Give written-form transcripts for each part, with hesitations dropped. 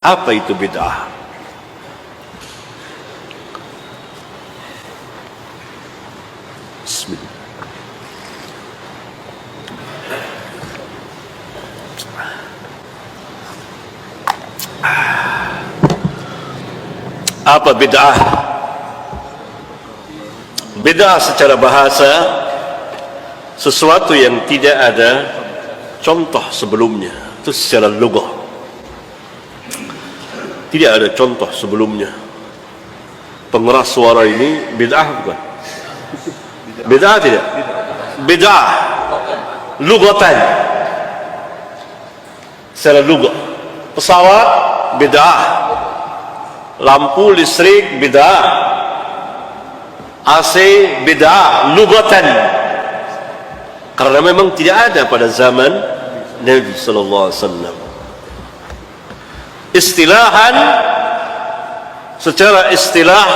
Apa itu bid'ah? Bismillah. Apa bid'ah? Bid'ah secara bahasa sesuatu yang tidak ada contoh sebelumnya. Itu secara lugah. Tidak ada contoh sebelumnya. Pengeras suara ini bid'ah bukan? Bid'ah tidak? Bid'ah lugatan. Secara lugah. Pesawat bid'ah. Lampu listrik bid'ah. AC bid'ah lugatan. Karena memang tidak ada pada zaman Nabi sallallahu alaihi wasallam. Istilahan, secara istilah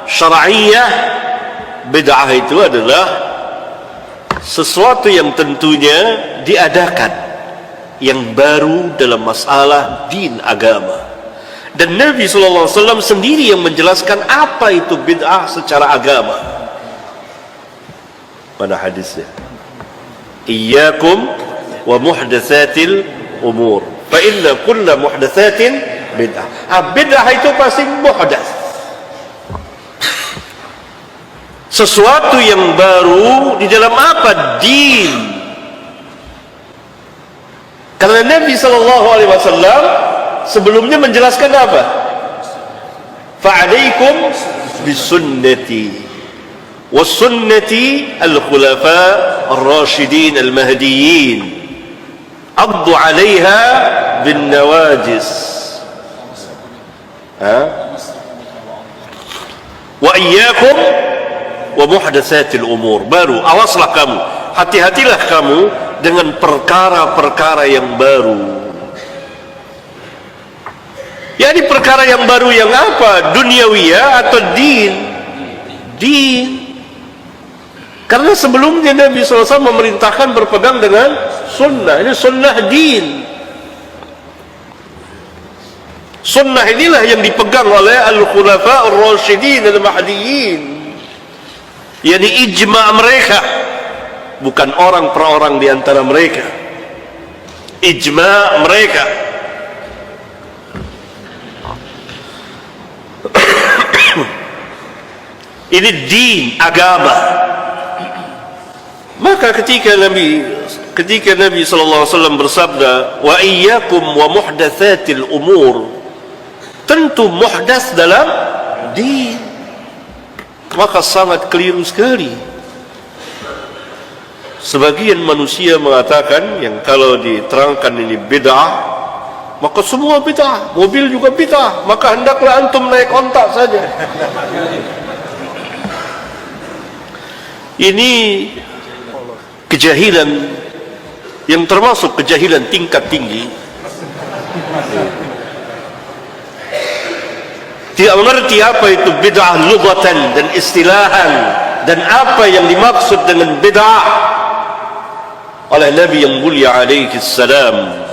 syar'iyah, bid'ah itu adalah sesuatu yang tentunya diadakan, yang baru dalam masalah din agama. Dan Nabi sallallahu alaihi wasallam sendiri yang menjelaskan apa itu bid'ah secara agama. Pada hadisnya, iyyakum wa muhdatsatil umur, fa inna kulla muhdatsatin bid'ah. Bid'ah itu pasti muhdats, sesuatu yang baru di dalam apa? Din. Karena Nabi sallallahu alaihi wasallam sebelumnya menjelaskan apa? Fa'alaikum bisunnati wa sunnati al-khulafa ar-rashidin al-mahdiyyin addu 'alayha bin nawajis. Wa iyyakum wa muhdatsatil umur. Baru, awaslah kamu, hati-hatilah kamu dengan perkara-perkara yang baru. Jadi perkara yang baru yang apa? Duniawiyah atau din? Din. Karena sebelumnya Nabi SAW memerintahkan berpegang dengan sunnah. Ini sunnah din. Sunnah inilah yang dipegang oleh al-khulafa ar-rashidin al-mahdiyyin. Yani ijma' mereka, bukan orang per orang di antara mereka. Ijma' mereka. Ini din, agama. Maka ketika Nabi sallallahu alaihi wasallam bersabda, wa iyyakum wa muhdatsatil umur, tentu muhdats dalam din, maka sangat keliru sekali. Sebagian manusia mengatakan yang kalau diterangkan ini bid'ah, maka semua bid'ah, mobil juga bid'ah, maka hendaklah antum naik ontak saja. Ini kejahilan yang termasuk kejahilan tingkat tinggi. Tidak mengerti apa itu bid'ah lughatan dan istilahan, dan apa yang dimaksud dengan bid'ah oleh Nabi yang mulia alaihi salam.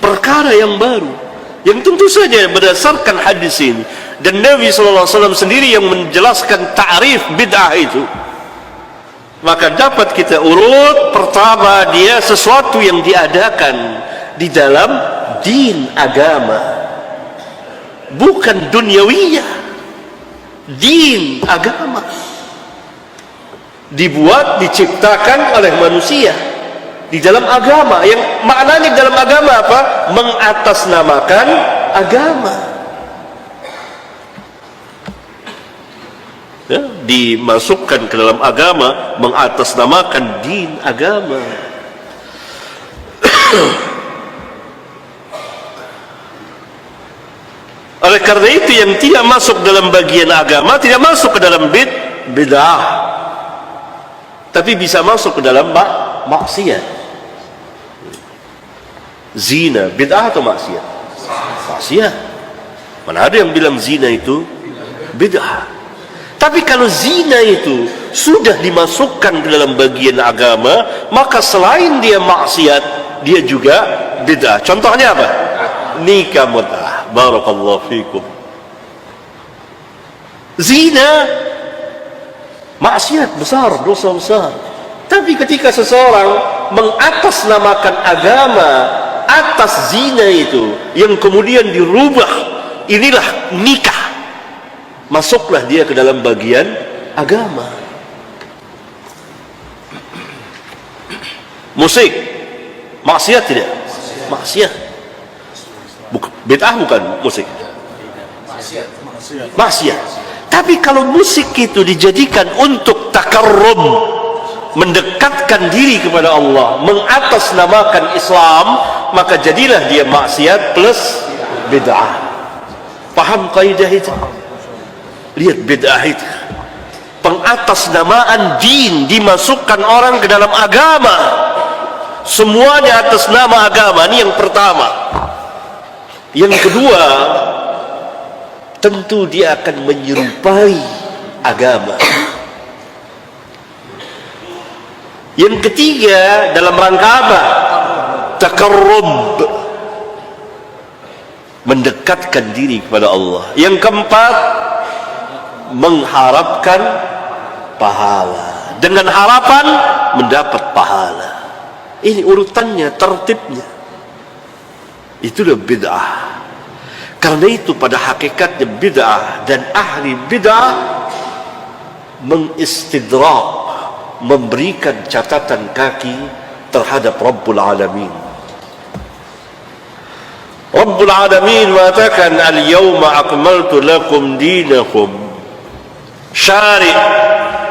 Perkara yang baru yang tentu saja berdasarkan hadis ini, dan Nabi SAW sendiri yang menjelaskan ta'rif bid'ah itu, maka dapat kita urut. Pertama, dia sesuatu yang diadakan di dalam din agama, bukan duniawiyah. Din agama dibuat, diciptakan oleh manusia di dalam agama, yang maknanya dalam agama apa? Mengatasnamakan agama. Ya, dimasukkan ke dalam agama, mengatasnamakan din agama. Oleh karena itu, yang tidak masuk dalam bagian agama tidak masuk ke dalam bid'ah, tapi bisa masuk ke dalam maksiat. Zina bid'ah atau maksiat? Maksiat. Mana ada yang bilang zina itu bid'ah? Tapi kalau zina itu sudah dimasukkan ke dalam bagian agama, maka selain dia maksiat, dia juga bid'ah. Contohnya apa? Nikah mut'ah. Barakallahu fikum. Zina, maksiat besar, dosa besar. Tapi ketika seseorang mengatasnamakan agama atas zina itu, yang kemudian dirubah, inilah nikah, masuklah dia ke dalam bagian agama. Musik, maksiat tidak? Maksiat. Bid'ah bukan musik? Maksiat. Tapi kalau musik itu dijadikan untuk takarrum, mendekatkan diri kepada Allah, mengatasnamakan Islam, maka jadilah dia maksiat plus bid'ah. Paham kaidah itu? Lihat bid'ah itu, pengatasnamaan din, dimasukkan orang ke dalam agama, semuanya atas nama agama. Ini yang pertama. Yang kedua, tentu dia akan menyerupai agama. Yang ketiga, dalam rangka apa? Takarrub, mendekatkan diri kepada Allah. Yang keempat, mengharapkan pahala, dengan harapan mendapat pahala. Ini urutannya, tertibnya. Itulah bid'ah. Karena itu pada hakikatnya bid'ah dan ahli bid'ah mengistidrak, memberikan catatan kaki terhadap Rabbul Alamin. Rabbul Alamin mengatakan, al-yawma akmaltu lakum dinakum. Syari'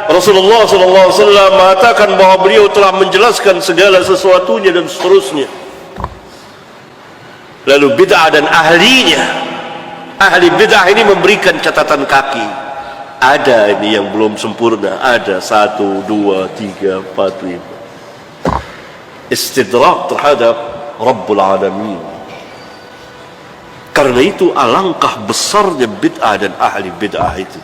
Rasulullah SAW mengatakan bahwa beliau telah menjelaskan segala sesuatunya dan seterusnya. Lalu bid'ah dan ahlinya, ahli bid'ah ini memberikan catatan kaki. Ada ini yang belum sempurna, ada 1, 2, 3, 4, 5. Istidrak terhadap Rabbul Alamin. Karena itu alangkah besarnya bid'ah dan ahli bid'ah itu.